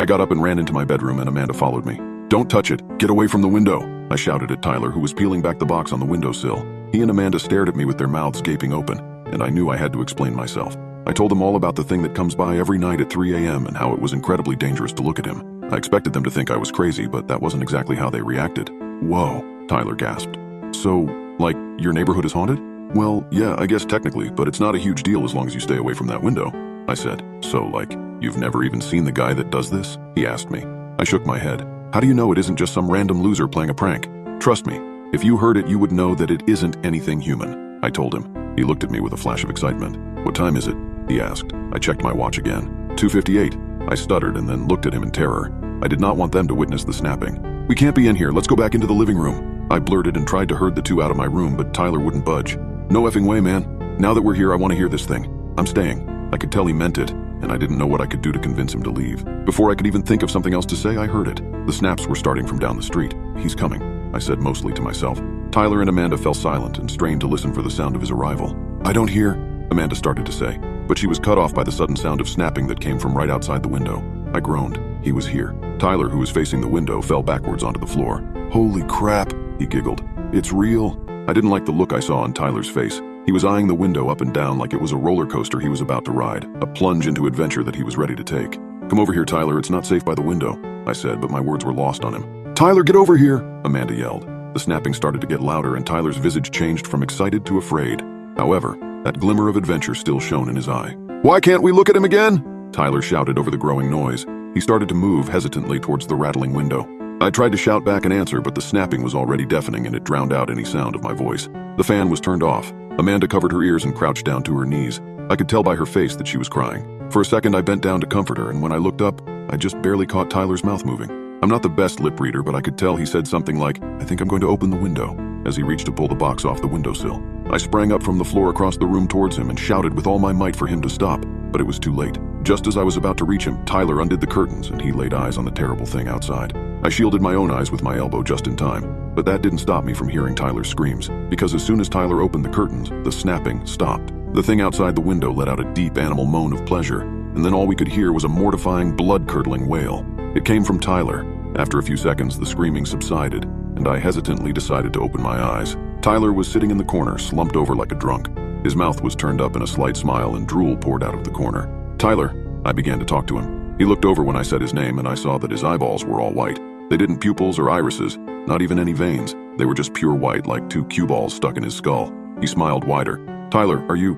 I got up and ran into my bedroom, and Amanda followed me. "Don't touch it! Get away from the window!" I shouted at Tyler, who was peeling back the box on the windowsill. He and Amanda stared at me with their mouths gaping open, and I knew I had to explain myself. I told them all about the thing that comes by every night at 3 a.m. and how it was incredibly dangerous to look at him. I expected them to think I was crazy, but that wasn't exactly how they reacted. "Whoa," Tyler gasped. "So, like, your neighborhood is haunted?" "Well, yeah, I guess technically, but it's not a huge deal as long as you stay away from that window," I said. "So, like, you've never even seen the guy that does this?" he asked me. I shook my head. "How do you know it isn't just some random loser playing a prank? Trust me, if you heard it, you would know that it isn't anything human," I told him. He looked at me with a flash of excitement. "What time is it?" he asked. I checked my watch again. 2:58. I stuttered and then looked at him in terror. I did not want them to witness the snapping. "We can't be in here. Let's go back into the living room," I blurted and tried to herd the two out of my room, but Tyler wouldn't budge. "No effing way, man. Now that we're here, I want to hear this thing. I'm staying." I could tell he meant it, and I didn't know what I could do to convince him to leave. Before I could even think of something else to say, I heard it. The snaps were starting from down the street. "He's coming," I said mostly to myself. Tyler and Amanda fell silent and strained to listen for the sound of his arrival. "I don't hear," Amanda started to say, but she was cut off by the sudden sound of snapping that came from right outside the window. I groaned. He was here. Tyler, who was facing the window, fell backwards onto the floor. "Holy crap," he giggled. "It's real." I didn't like the look I saw on Tyler's face. He was eyeing the window up and down like it was a roller coaster he was about to ride, a plunge into adventure that he was ready to take. "Come over here, Tyler. It's not safe by the window," I said, but my words were lost on him. "Tyler, get over here!" Amanda yelled. The snapping started to get louder, and Tyler's visage changed from excited to afraid. However, that glimmer of adventure still shone in his eye. "Why can't we look at him again?" Tyler shouted over the growing noise. He started to move hesitantly towards the rattling window. I tried to shout back an answer, but the snapping was already deafening and it drowned out any sound of my voice. The fan was turned off. Amanda covered her ears and crouched down to her knees. I could tell by her face that she was crying. For a second, I bent down to comfort her, and when I looked up, I just barely caught Tyler's mouth moving. I'm not the best lip reader, but I could tell he said something like, "I think I'm going to open the window," as he reached to pull the box off the windowsill. I sprang up from the floor across the room towards him and shouted with all my might for him to stop, but it was too late. Just as I was about to reach him, Tyler undid the curtains and he laid eyes on the terrible thing outside. I shielded my own eyes with my elbow just in time, but that didn't stop me from hearing Tyler's screams, because as soon as Tyler opened the curtains, the snapping stopped. The thing outside the window let out a deep animal moan of pleasure, and then all we could hear was a mortifying, blood-curdling wail. It came from Tyler. After a few seconds, the screaming subsided, and I hesitantly decided to open my eyes. Tyler was sitting in the corner, slumped over like a drunk. His mouth was turned up in a slight smile and drool poured out of the corner. "Tyler," I began to talk to him. He looked over when I said his name, and I saw that his eyeballs were all white. They didn't pupils or irises, not even any veins. They were just pure white, like two cue balls stuck in his skull. He smiled wider. "Tyler, are you..."